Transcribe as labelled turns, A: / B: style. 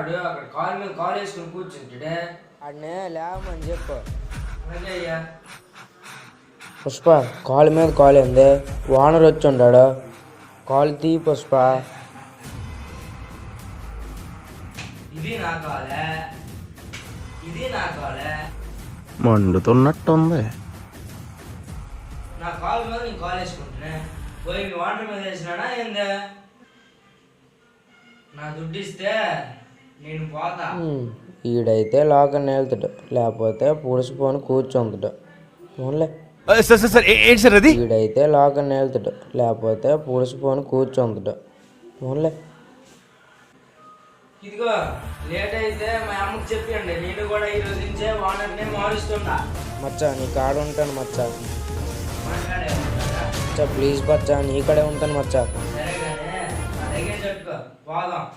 A: ఉన్నాడు అక్కడ కాలు మీద కాలు వేసుకుని కూర్చుంటాడే.
B: ఆడనే లేవమని చెప్పు.
A: అలాగే అయ్యా.
B: పుష్ప కాలు మీద కాలు ఏంది, ఓనర్ వచ్చి ఉన్నాడు, కాలు తీ పుష్ప.
A: ఇది నా కాలే, ఇది నా కాలే.
C: మండుతున్నట్టుంది.
A: నా కాలు మీద నేను కాలు వేసుకుంటున్నా, పోయి మీ వాటర్ మీద వేసినానా ఏందే? నా దుడ్డు ఇస్తే నేను పోతా.
B: ఈడైతే లాకని వెళ్తాడు, లేకపోతే పుడిసిపోని కూర్చుంటాడు. ఓన్లే
C: ఏంటి సార్ అది?
B: ఈడైతే లాకని వెళ్తాడు, లేకపోతే పుడిసిపోని కూర్చుంటాడు. ఓన్లే
A: ఇదిగో లేట్ అయితే మా అమ్మకి చెప్పండి, నేను కూడా ఈ రోజు నుంచే ఓనర్ని మారుస్తున్నా.
B: మచ్చా నీ కాడ ఉంటాను మచ్చా.
A: మాట్లాడే
B: మచ్చా ప్లీజ్ మచ్చా నీ కాడే ఉంటాను మచ్చా.
A: సరే కానీ నా దగ్గర చెట్టుకో పోదాం.